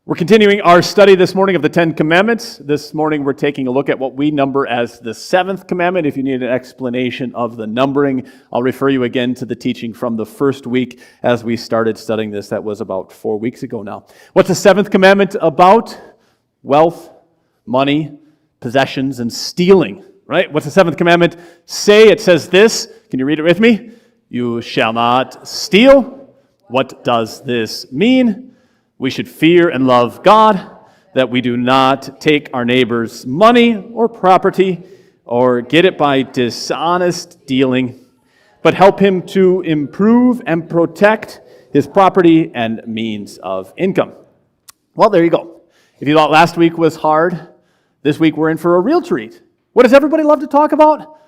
We're continuing our study this morning of the Ten Commandments. This morning we're taking a look at what we number as the seventh commandment. If you need an explanation of the numbering, I'll refer you again to the teaching from the first week as we started studying this. That was about 4 weeks ago now. What's the seventh commandment about? Wealth, money, possessions, and stealing, right? What's the seventh commandment say? It says this. Can you read it with me? You shall not steal. What does this mean? We should fear and love God, that we do not take our neighbor's money or property or get it by dishonest dealing, but help him to improve and protect his property and means of income. Well, there you go. If you thought last week was hard, this week we're in for a real treat. What does everybody love to talk about?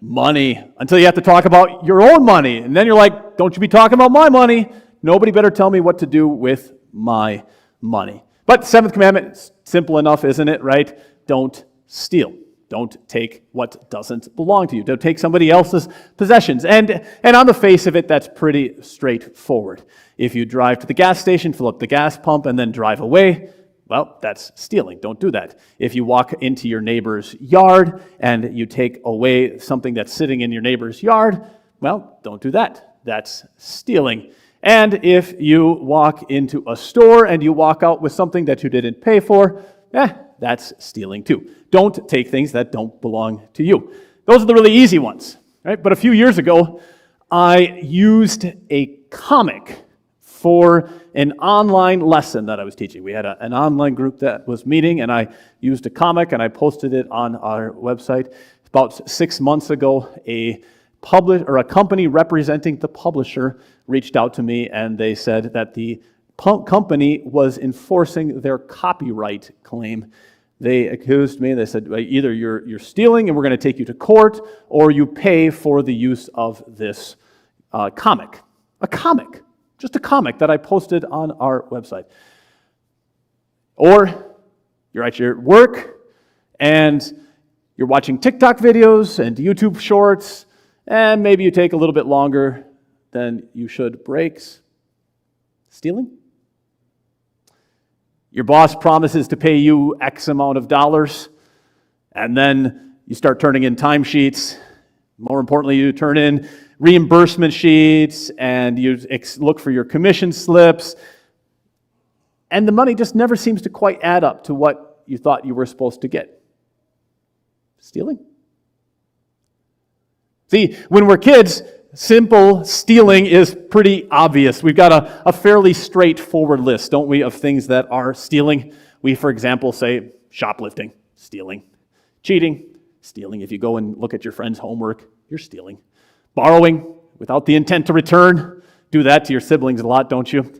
Money. Until you have to talk about your own money. And then you're like, don't you be talking about my money. Nobody better tell me what to do with my money. But the seventh commandment is simple enough, isn't it, right? Don't steal. Don't take what doesn't belong to you. Don't take somebody else's possessions. And on the face of it, that's pretty straightforward. If you drive to the gas station, fill up the gas pump, and then drive away, well, that's stealing. Don't do that. If you walk into your neighbor's yard and you take away something that's sitting in your neighbor's yard, well, don't do that. That's stealing. And if you walk into a store and you walk out with something that you didn't pay for, that's stealing too. Don't take things that don't belong to you. Those are the really easy ones, right? But a few years ago, I used a comic for an online lesson that I was teaching. We had an online group that was meeting, and I used a comic, and I posted it on our website. About 6 months ago, a company representing the publisher reached out to me, and they said that the company was enforcing their copyright claim. They accused me. They said, either you're stealing and we're going to take you to court, or you pay for the use of this comic. A comic. Just a comic that I posted on our website. Or you're at your work and you're watching TikTok videos and YouTube shorts, and maybe you take a little bit longer than you should breaks. Stealing? Your boss promises to pay you X amount of dollars, and then you start turning in timesheets. More importantly, you turn in reimbursement sheets, and you look for your commission slips, and the money just never seems to quite add up to what you thought you were supposed to get. Stealing? See, when we're kids, simple stealing is pretty obvious. We've got a fairly straightforward list, don't we, of things that are stealing. We, for example, say shoplifting, stealing. Cheating, stealing. If you go and look at your friend's homework, you're stealing. Borrowing without the intent to return. Do that to your siblings a lot, don't you?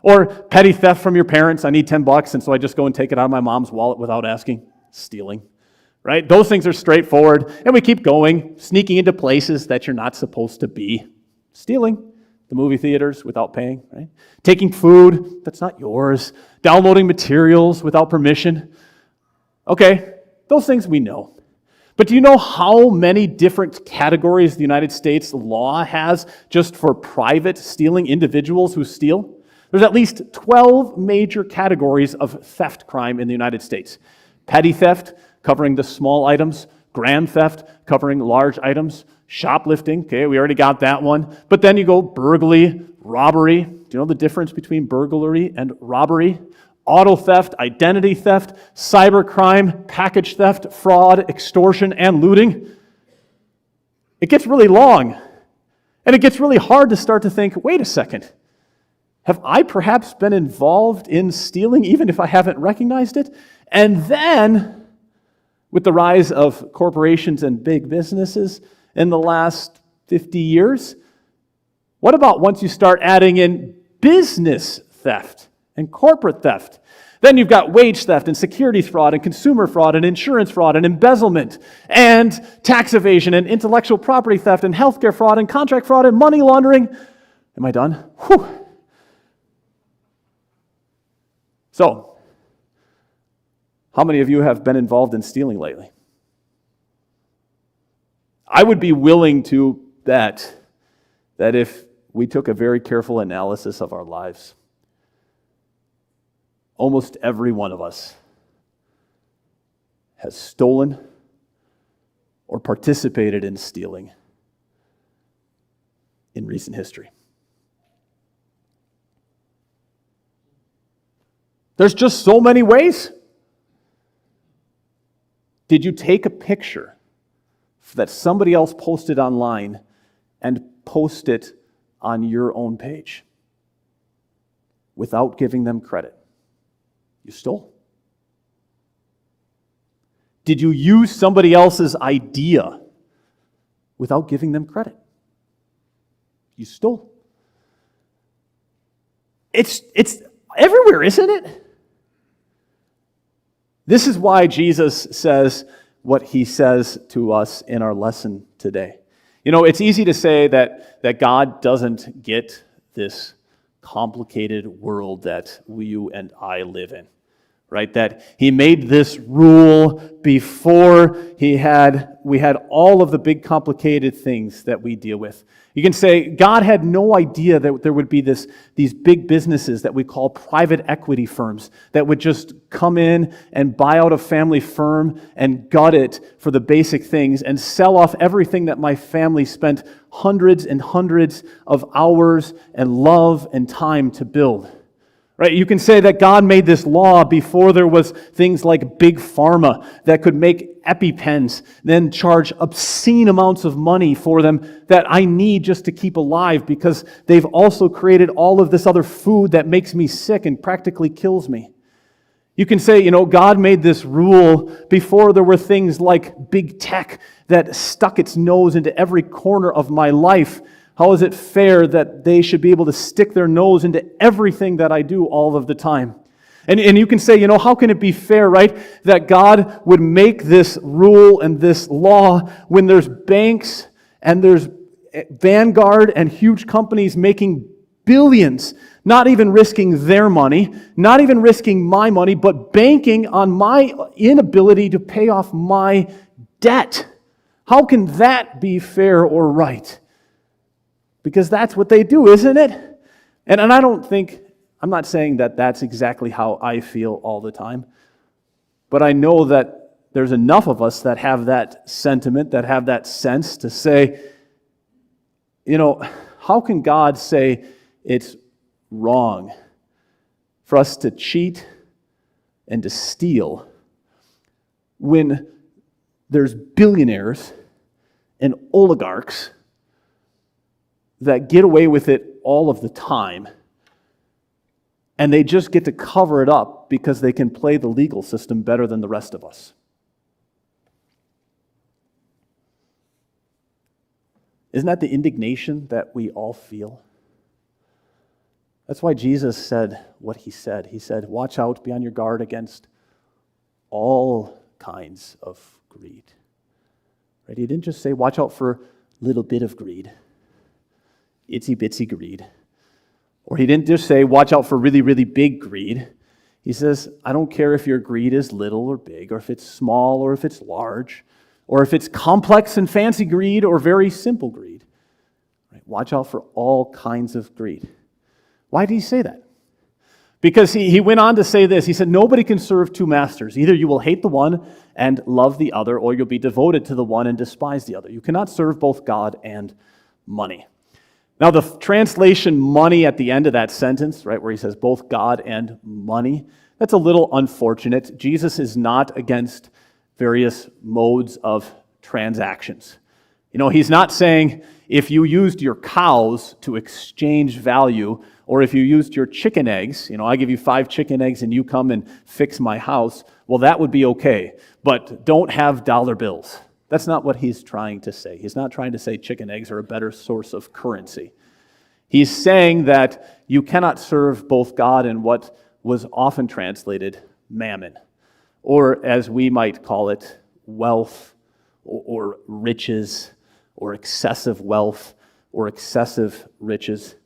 Or petty theft from your parents. I need $10, and so I just go and take it out of my mom's wallet without asking. Stealing. Right? Those things are straightforward, and we keep going, sneaking into places that you're not supposed to be. Stealing. The movie theaters without paying, right? Taking food that's not yours. Downloading materials without permission. Okay, those things we know. But do you know how many different categories the United States law has just for private stealing, individuals who steal? There's at least 12 major categories of theft crime in the United States. Petty theft, covering the small items. Grand theft, covering large items. Shoplifting, okay, we already got that one. But then you go burglary, robbery. Do you know the difference between burglary and robbery? Auto theft, identity theft, cybercrime, package theft, fraud, extortion, and looting. It gets really long. And it gets really hard to start to think, wait a second, have I perhaps been involved in stealing even if I haven't recognized it? And then, with the rise of corporations and big businesses in the last 50 years, what about once you start adding in business theft and corporate theft? Then you've got wage theft and securities fraud and consumer fraud and insurance fraud and embezzlement and tax evasion and intellectual property theft and healthcare fraud and contract fraud and money laundering. Am I done? Whew. So, how many of you have been involved in stealing lately? I would be willing to bet that if we took a very careful analysis of our lives, almost every one of us has stolen or participated in stealing in recent history. There's just so many ways. Did you take a picture that somebody else posted online and post it on your own page without giving them credit? You stole. Did you use somebody else's idea without giving them credit? You stole. It's everywhere, isn't it? This is why Jesus says what he says to us in our lesson today. You know, it's easy to say that God doesn't get this complicated world that you and I live in, right? That he made this rule before we had all of the big complicated things that we deal with. You can say God had no idea that there would be these big businesses that we call private equity firms that would just come in and buy out a family firm and gut it for the basic things and sell off everything that my family spent hundreds and hundreds of hours and love and time to build. Right? You can say that God made this law before there was things like big pharma that could make EpiPens, then charge obscene amounts of money for them that I need just to keep alive because they've also created all of this other food that makes me sick and practically kills me. You can say, you know, God made this rule before there were things like big tech that stuck its nose into every corner of my life. How is it fair that they should be able to stick their nose into everything that I do all of the time? And you can say, you know, how can it be fair, right, that God would make this rule and this law when there's banks and there's Vanguard and huge companies making billions, not even risking their money, not even risking my money, but banking on my inability to pay off my debt? How can that be fair or right? Because that's what they do, isn't it? And I'm not saying that that's exactly how I feel all the time, but I know that there's enough of us that have that sentiment, that have that sense to say, you know, how can God say it's wrong for us to cheat and to steal when there's billionaires and oligarchs that get away with it all of the time, and they just get to cover it up because they can play the legal system better than the rest of us? Isn't that the indignation that we all feel? That's why Jesus said what he said. He said, watch out, be on your guard against all kinds of greed. Right? He didn't just say, watch out for a little bit of greed, itsy-bitsy greed. Or he didn't just say, watch out for really, really big greed. He says, I don't care if your greed is little or big, or if it's small or if it's large, or if it's complex and fancy greed or very simple greed. Right? Watch out for all kinds of greed. Why did he say that? Because he went on to say this. He said, nobody can serve two masters. Either you will hate the one and love the other, or you'll be devoted to the one and despise the other. You cannot serve both God and money. Now, the translation money at the end of that sentence, right, where he says both God and money, that's a little unfortunate. Jesus is not against various modes of transactions. You know, he's not saying if you used your cows to exchange value, or if you used your chicken eggs, you know, I give you 5 chicken eggs and you come and fix my house, well, that would be okay, but don't have dollar bills. That's not what he's trying to say. He's not trying to say chicken eggs are a better source of currency. He's saying that you cannot serve both God and what was often translated mammon, or as we might call it, wealth or riches, or excessive wealth or excessive riches.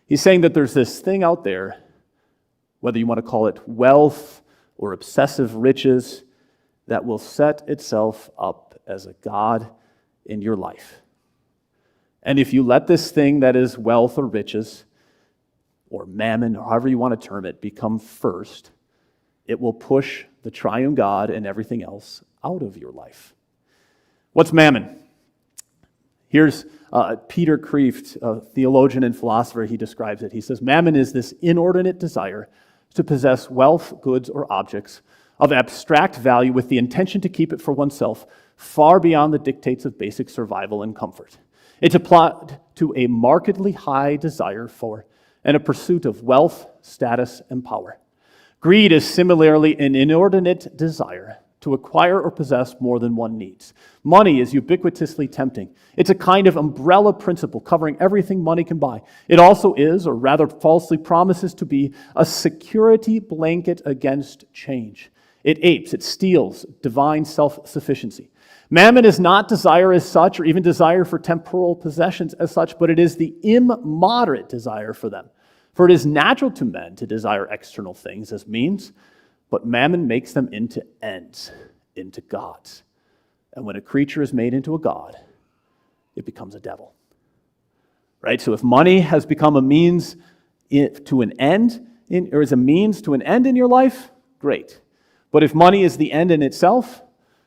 He's saying that there's this thing out there, whether you want to call it wealth or obsessive riches, that will set itself up as a god in your life. And if you let this thing that is wealth or riches, or mammon, or however you want to term it, become first, It will push the triune God and everything else out of your life. What's mammon? Here's Peter Kreeft, a theologian and philosopher. He describes it. He says, mammon is this inordinate desire to possess wealth, goods, or objects of abstract value with the intention to keep it for oneself far beyond the dictates of basic survival and comfort. It's applied to a markedly high desire for and a pursuit of wealth, status, and power. Greed is similarly an inordinate desire to acquire or possess more than one needs. Money is ubiquitously tempting. It's a kind of umbrella principle covering everything money can buy. It also is, or rather falsely promises to be, a security blanket against change. It apes, it steals divine self-sufficiency. Mammon is not desire as such, or even desire for temporal possessions as such, but it is the immoderate desire for them. For it is natural to men to desire external things as means, but mammon makes them into ends, into gods. And when a creature is made into a god, it becomes a devil. Right? So if money has become a means to an end, or is a means to an end in your life, great. But if money is the end in itself,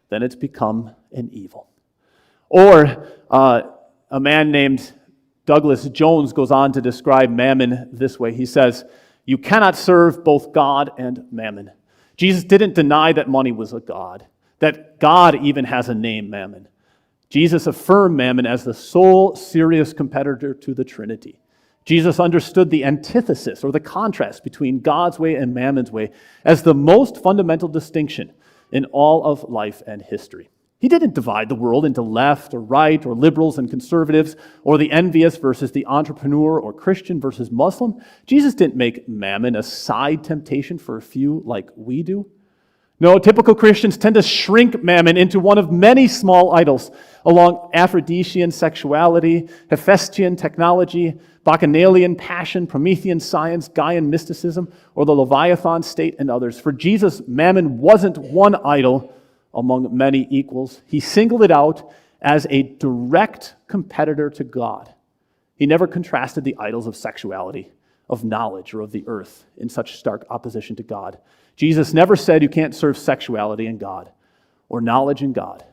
then it's become an evil. Or a man named Douglas Jones goes on to describe mammon this way. He says, you cannot serve both God and mammon. Jesus didn't deny that money was a god, that God even has a name, mammon. Jesus affirmed mammon as the sole serious competitor to the Trinity. Jesus understood the antithesis or the contrast between God's way and mammon's way as the most fundamental distinction in all of life and history. He didn't divide the world into left or right or liberals and conservatives or the envious versus the entrepreneur or Christian versus Muslim. Jesus didn't make mammon a side temptation for a few like we do. No, typical Christians tend to shrink mammon into one of many small idols along Aphrodisian sexuality, Hephaestian technology, Bacchanalian passion, Promethean science, Gaian mysticism, or the Leviathan state and others. For Jesus, mammon wasn't one idol among many equals. He singled it out as a direct competitor to God. He never contrasted the idols of sexuality, of knowledge, or of the earth in such stark opposition to God. Jesus never said you can't serve sexuality and God, or knowledge and God,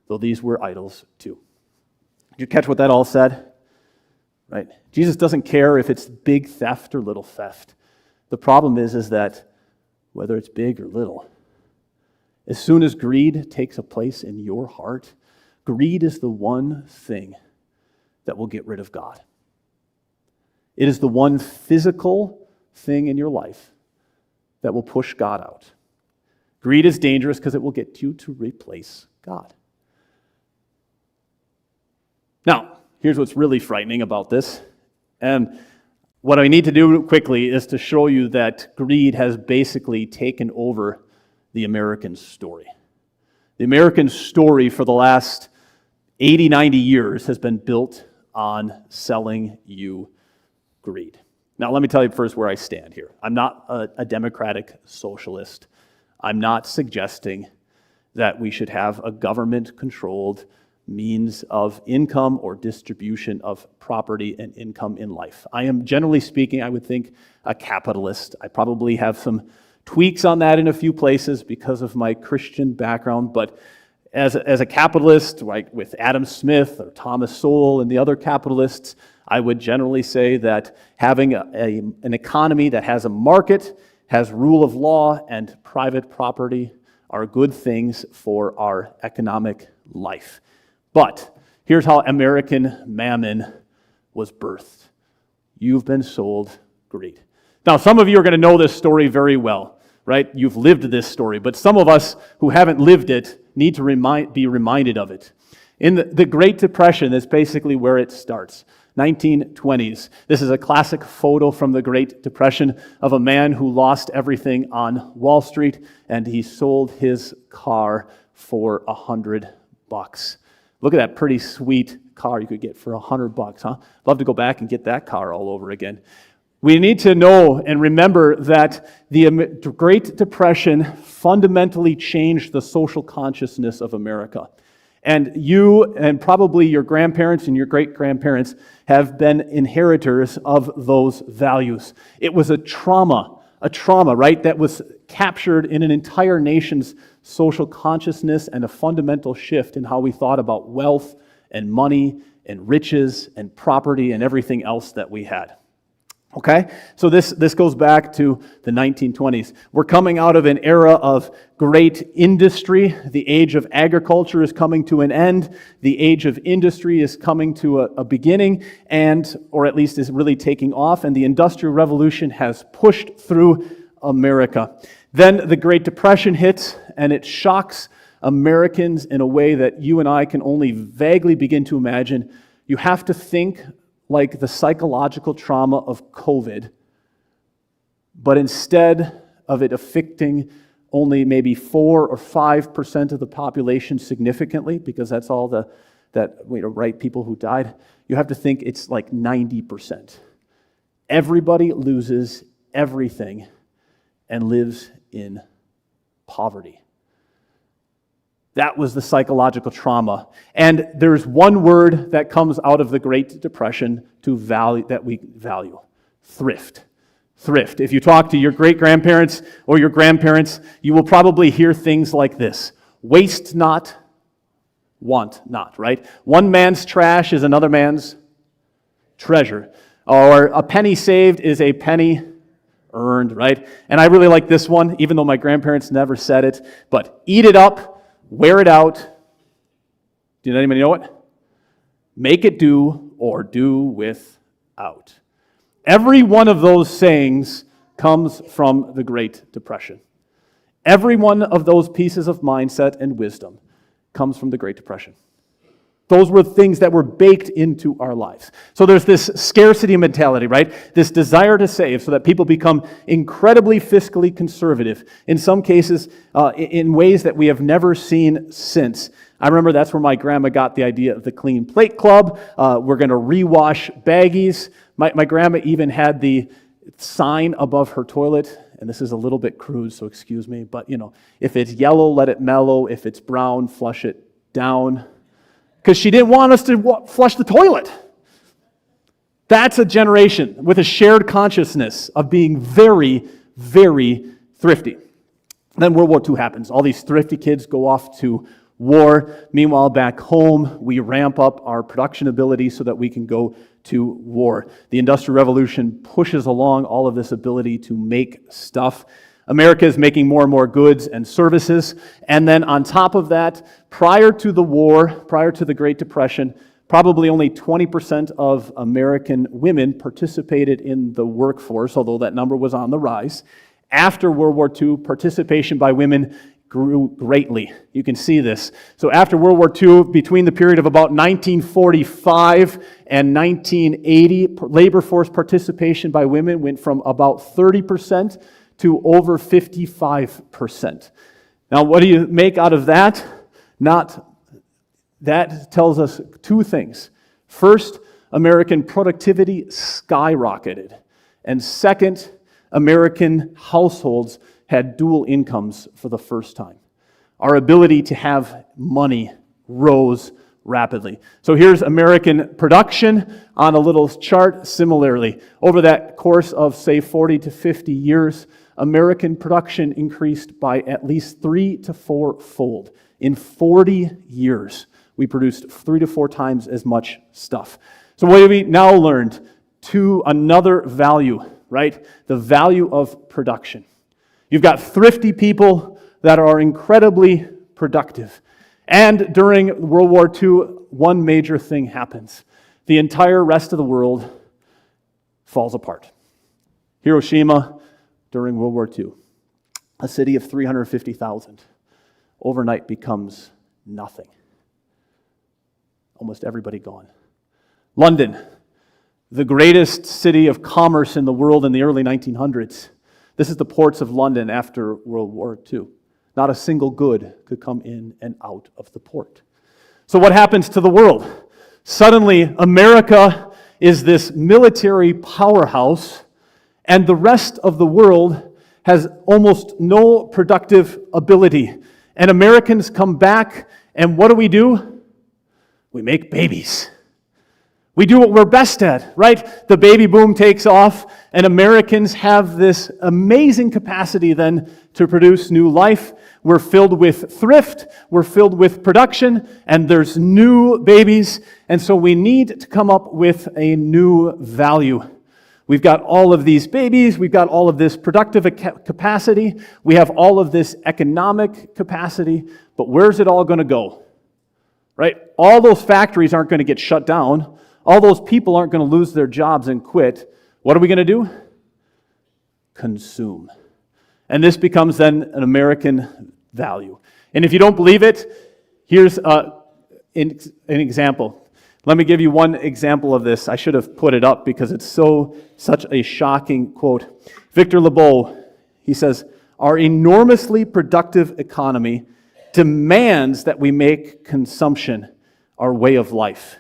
though these were idols too. Did you catch what that all said? Right? Jesus doesn't care if it's big theft or little theft. The problem is that whether it's big or little, as soon as greed takes a place in your heart, greed is the one thing that will get rid of God. It is the one physical thing in your life that will push God out. Greed is dangerous because it will get you to replace God. Now, here's what's really frightening about this. And what I need to do quickly is to show you that greed has basically taken over the American story. The American story for the last 80, 90 years has been built on selling you greed. Now, let me tell you first where I stand here. I'm not a democratic socialist. I'm not suggesting that we should have a government-controlled means of income or distribution of property and income in life. I am, generally speaking, I would think, a capitalist. I probably have some tweaks on that in a few places because of my Christian background, but as a capitalist, like with Adam Smith or Thomas Sowell and the other capitalists, I would generally say that having an economy that has a market, has rule of law, and private property are good things for our economic life. But here's how American mammon was birthed. You've been sold greed. Now, some of you are going to know this story very well, right? You've lived this story, but some of us who haven't lived it need to be reminded of it. In the Great Depression is basically where it starts. 1920s. This is a classic photo from the Great Depression of a man who lost everything on Wall Street, and he sold his car for $100. Look at that pretty sweet car you could get for $100, huh? Love to go back and get that car all over again. We need to know and remember that the Great Depression fundamentally changed the social consciousness of America. And you and probably your grandparents and your great-grandparents have been inheritors of those values. It was a trauma a trauma, right, that was captured in an entire nation's social consciousness and a fundamental shift in how we thought about wealth and money and riches and property and everything else that we had. Okay, so this goes back to the 1920s. We're coming out of an era of great industry. The age of agriculture is coming to an end. The age of industry is coming to a beginning, or at least is really taking off, and the Industrial Revolution has pushed through America. Then the Great Depression hits, and it shocks Americans in a way that you and I can only vaguely begin to imagine. You have to think like the psychological trauma of COVID, but instead of it affecting only maybe 4 or 5% of the population significantly, because that's all people who died, you have to think it's like 90%. Everybody loses everything and lives in poverty. That was the psychological trauma. And there's one word that comes out of the Great Depression that we value: thrift. Thrift. If you talk to your great-grandparents or your grandparents, you will probably hear things like this: waste not, want not, right? One man's trash is another man's treasure. Or a penny saved is a penny earned, right? And I really like this one, even though my grandparents never said it, but eat it up, wear it out. Did anybody know it? Make it do or do without. Every one of those sayings comes from the Great Depression. Every one of those pieces of mindset and wisdom comes from the Great Depression. Those were things that were baked into our lives. So there's this scarcity mentality, right? This desire to save so that people become incredibly fiscally conservative, in some cases in ways that we have never seen since. I remember that's where my grandma got the idea of the Clean Plate Club. We're going to rewash baggies. My grandma even had the sign above her toilet, and this is a little bit crude, so excuse me, but if it's yellow, let it mellow. If it's brown, flush it down. Because she didn't want us to flush the toilet. That's a generation with a shared consciousness of being very, very thrifty. Then World War II happens. All these thrifty kids go off to war. Meanwhile, back home, we ramp up our production ability so that we can go to war. The Industrial Revolution pushes along all of this ability to make stuff. America is making more and more goods and services. And then on top of that, prior to the war, prior to the Great Depression, probably only 20% of American women participated in the workforce, although that number was on the rise. After World War II, participation by women grew greatly. You can see this. So after World War II, between the period of about 1945 and 1980, labor force participation by women went from about 30% to over 55%. Now, what do you make out of that? That tells us two things. First, American productivity skyrocketed. And second, American households had dual incomes for the first time. Our ability to have money rose rapidly. So here's American production on a little chart. Similarly, over that course of, say, 40 to 50 years, American production increased by at least 3 to 4-fold. In 40 years, we produced 3 to 4 times as much stuff. So what have we now learned? To another value, right? The value of production. You've got thrifty people that are incredibly productive. And during World War II, one major thing happens. The entire rest of the world falls apart. Hiroshima, during World War II, a city of 350,000, overnight becomes nothing. Almost everybody gone. London, the greatest city of commerce in the world in the early 1900s. This is the ports of London after World War II. Not a single good could come in and out of the port. So what happens to the world? Suddenly, America is this military powerhouse, and the rest of the world has almost no productive ability. And Americans come back, and what do? We make babies. We do what we're best at, right? The baby boom takes off, and Americans have this amazing capacity then to produce new life. We're filled with thrift, we're filled with production, and there's new babies, and so we need to come up with a new value. We've got all of these babies, we've got all of this productive capacity, we have all of this economic capacity, but where's it all going to go? Right? All those factories aren't going to get shut down. All those people aren't going to lose their jobs and quit. What are we going to do? Consume. And this becomes then an American value. And if you don't believe it, here's an example. Let me give you one example of this. I should have put it up because it's such a shocking quote. Victor Lebeau, he says, "Our enormously productive economy demands that we make consumption our way of life,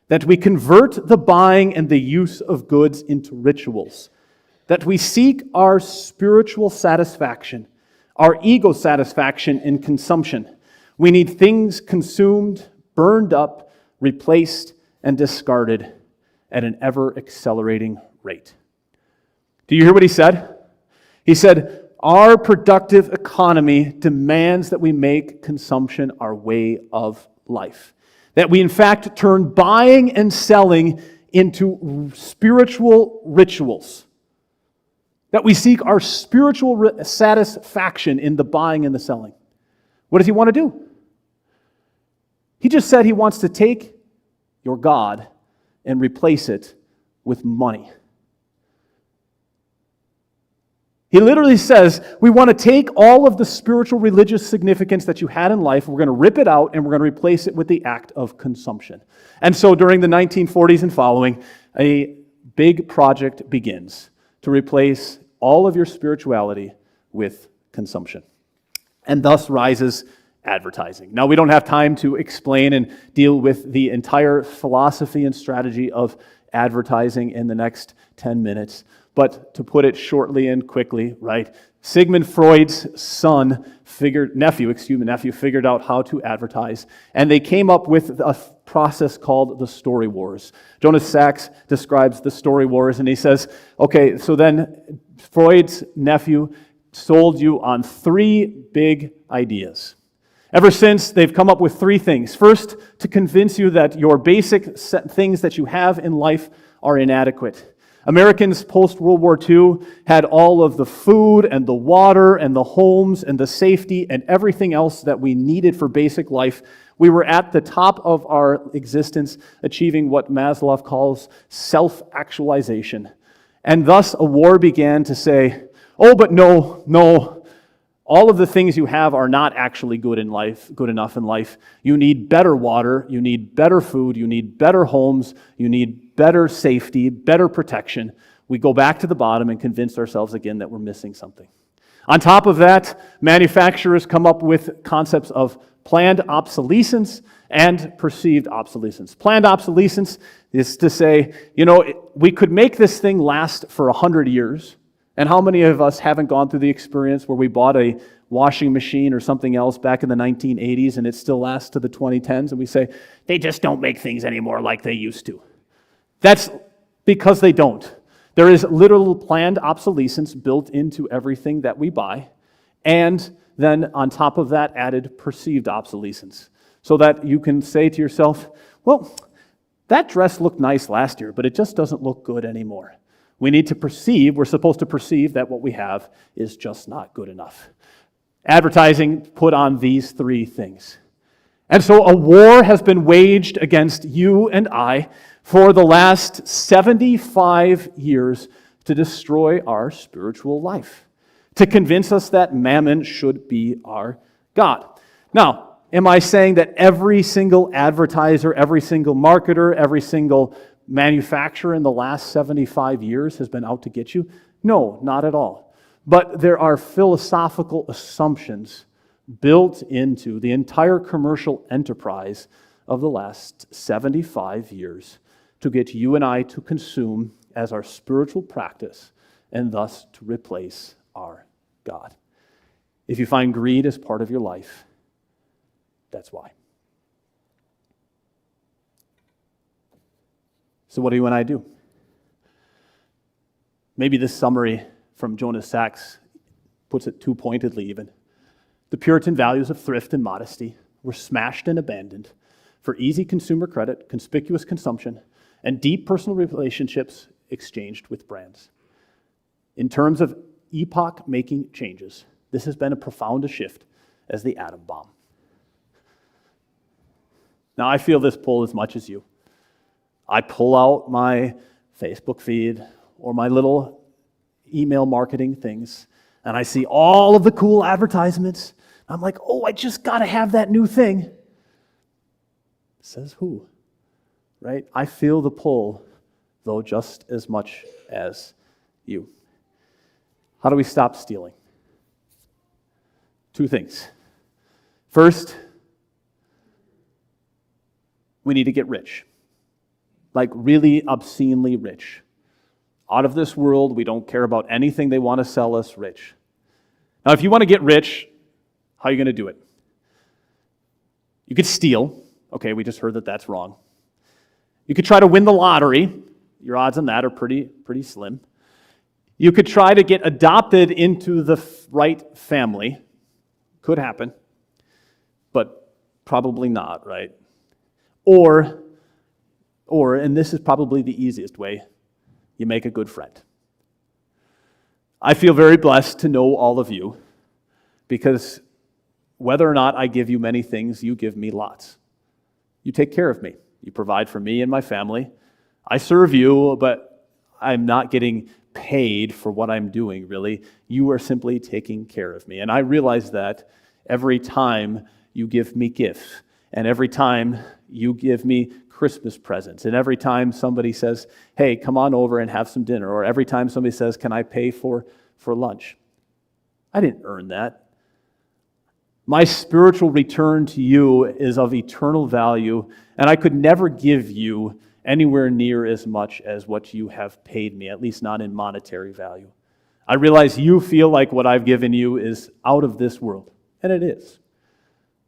that we convert the buying and the use of goods into rituals, that we seek our spiritual satisfaction, our ego satisfaction in consumption. We need things consumed, burned up, replaced, and discarded at an ever-accelerating rate." Do you hear what he said? He said, our productive economy demands that we make consumption our way of life. That we, in fact, turn buying and selling into spiritual rituals. That we seek our spiritual satisfaction in the buying and the selling. What does he want to do? He just said he wants to take your God and replace it with money. He literally says, we want to take all of the spiritual religious significance that you had in life, we're going to rip it out, and we're going to replace it with the act of consumption. And so during the 1940s and following, a big project begins to replace all of your spirituality with consumption. And thus rises advertising. Now, we don't have time to explain and deal with the entire philosophy and strategy of advertising in the next 10 minutes. But to put it shortly and quickly, right? Sigmund Freud's nephew figured out how to advertise, and they came up with a process called the story wars. Jonas Sachs describes the story wars, and he says, okay, so then Freud's nephew sold you on three big ideas. Ever since, they've come up with three things. First, to convince you that your basic things that you have in life are inadequate. Americans post-World War II had all of the food and the water and the homes and the safety and everything else that we needed for basic life. We were at the top of our existence, achieving what Maslow calls self-actualization. And thus a war began to say, oh, but no, all of the things you have are not actually good enough in life. You need better water, you need better food, you need better homes, you need better safety, better protection. We go back to the bottom and convince ourselves again that we're missing something. On top of that, manufacturers come up with concepts of planned obsolescence and perceived obsolescence. Planned obsolescence is to say, we could make this thing last for 100 years. And how many of us haven't gone through the experience where we bought a washing machine or something else back in the 1980s and it still lasts to the 2010s and we say, they just don't make things anymore like they used to. That's because they don't. There is literal planned obsolescence built into everything that we buy, and then on top of that added perceived obsolescence, so that you can say to yourself, well, that dress looked nice last year, but it just doesn't look good anymore. We're supposed to perceive that what we have is just not good enough. Advertising put on these three things. And so a war has been waged against you and I for the last 75 years to destroy our spiritual life, to convince us that mammon should be our God. Now, am I saying that every single advertiser, every single marketer, every single manufacturer in the last 75 years has been out to get you? No, not at all. But there are philosophical assumptions built into the entire commercial enterprise of the last 75 years to get you and I to consume as our spiritual practice and thus to replace our God. If you find greed as part of your life, that's why. So what do you and I do? Maybe this summary from Jonas Sachs puts it too pointedly even. The Puritan values of thrift and modesty were smashed and abandoned for easy consumer credit, conspicuous consumption, and deep personal relationships exchanged with brands. In terms of epoch-making changes, this has been a profound shift as the atom bomb. Now, I feel this pull as much as you. I pull out my Facebook feed or my little email marketing things, and I see all of the cool advertisements. I'm like, oh, I just got to have that new thing. Says who? Right? I feel the pull, though, just as much as you. How do we stop stealing? Two things. First, we need to get rich. Like really obscenely rich. Out of this world, we don't care about anything they want to sell us rich. Now, if you want to get rich, how are you going to do it? You could steal. Okay, we just heard that that's wrong. You could try to win the lottery. Your odds on that are pretty slim. You could try to get adopted into the right family. Could happen, but probably not, right? Or, and this is probably the easiest way, you make a good friend. I feel very blessed to know all of you because whether or not I give you many things, you give me lots. You take care of me. You provide for me and my family. I serve you, but I'm not getting paid for what I'm doing, really. You are simply taking care of me. And I realize that every time you give me gifts, and every time you give me Christmas presents, and every time somebody says, hey, come on over and have some dinner, or every time somebody says, can I pay for lunch? I didn't earn that. My spiritual return to you is of eternal value, and I could never give you anywhere near as much as what you have paid me, at least not in monetary value. I realize you feel like what I've given you is out of this world, and it is.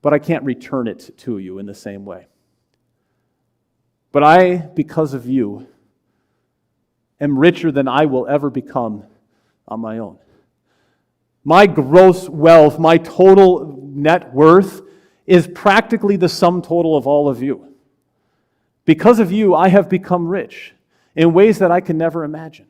But I can't return it to you in the same way. But I, because of you, am richer than I will ever become on my own. My gross wealth, my total net worth is practically the sum total of all of you. Because of you, I have become rich in ways that I can never imagine.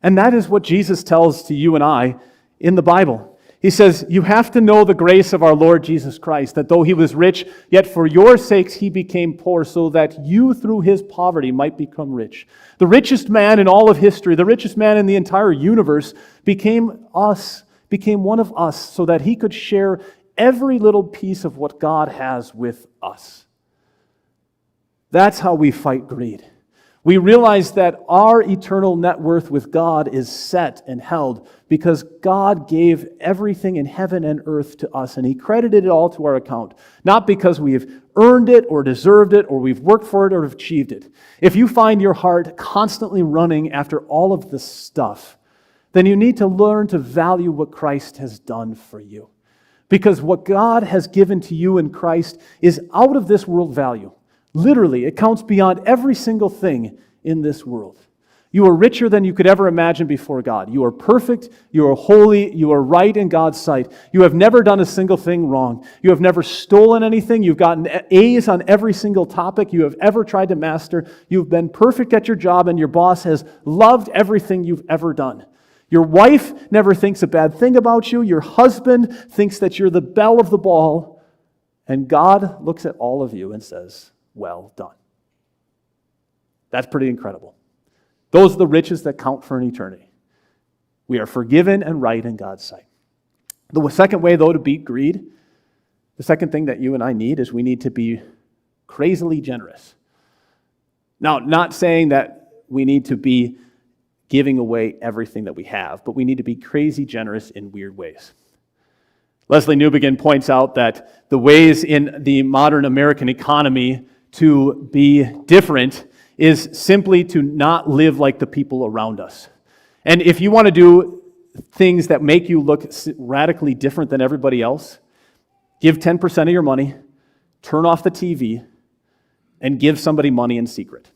And that is what Jesus tells to you and I in the Bible. He says, you have to know the grace of our Lord Jesus Christ, that though he was rich, yet for your sakes he became poor, so that you through his poverty might become rich. The richest man in all of history, the richest man in the entire universe, became one of us, so that he could share every little piece of what God has with us. That's how we fight greed. We realize that our eternal net worth with God is set and held because God gave everything in heaven and earth to us, and he credited it all to our account, not because we have earned it or deserved it or we've worked for it or achieved it. If you find your heart constantly running after all of this stuff, then you need to learn to value what Christ has done for you. Because what God has given to you in Christ is out of this world value. Literally, it counts beyond every single thing in this world. You are richer than you could ever imagine before God. You are perfect, you are holy, you are right in God's sight. You have never done a single thing wrong. You have never stolen anything. You've gotten A's on every single topic you have ever tried to master. You've been perfect at your job, and your boss has loved everything you've ever done. Your wife never thinks a bad thing about you. Your husband thinks that you're the belle of the ball. And God looks at all of you and says, well done. That's pretty incredible. Those are the riches that count for an eternity. We are forgiven and right in God's sight. The second way, though, to beat greed, the second thing that you and I need is we need to be crazily generous. Now, not saying that we need to be giving away everything that we have, but we need to be crazy generous in weird ways. Leslie Newbegin points out that the ways in the modern American economy to be different is simply to not live like the people around us. And if you want to do things that make you look radically different than everybody else, give 10% of your money, turn off the TV, and give somebody money in secret.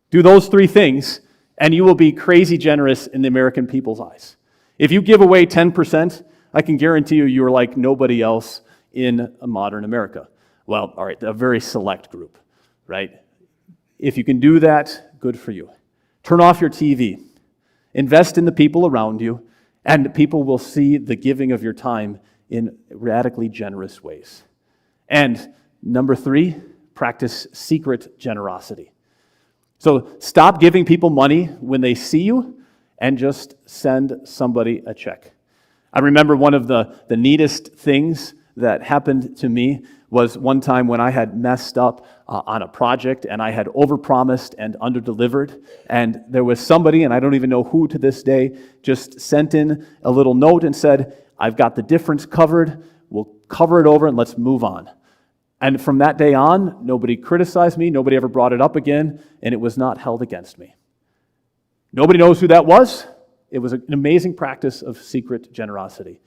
Do those three things, and you will be crazy generous in the American people's eyes. If you give away 10%, I can guarantee you're like nobody else in modern America. Well, all right, a very select group, right? If you can do that, good for you. Turn off your TV. Invest in the people around you, and people will see the giving of your time in radically generous ways. And number 3, practice secret generosity. So stop giving people money when they see you and just send somebody a check. I remember one of the neatest things that happened to me was one time when I had messed up on a project and I had overpromised and underdelivered, and there was somebody, and I don't even know who to this day, just sent in a little note and said, I've got the difference covered, we'll cover it over and let's move on. And from that day on, nobody criticized me, nobody ever brought it up again, and it was not held against me. Nobody knows who that was. It was an amazing practice of secret generosity.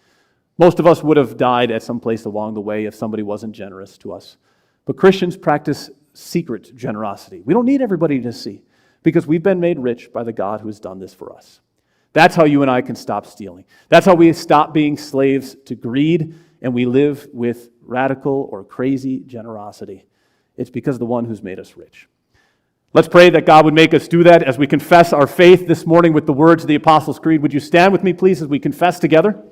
Most of us would have died at some place along the way if somebody wasn't generous to us. But Christians practice secret generosity. We don't need everybody to see, because we've been made rich by the God who has done this for us. That's how you and I can stop stealing. That's how we stop being slaves to greed, and we live with radical or crazy generosity. It's because of the one who's made us rich. Let's pray that God would make us do that as we confess our faith this morning with the words of the Apostles' Creed. Would you stand with me, please, as we confess together?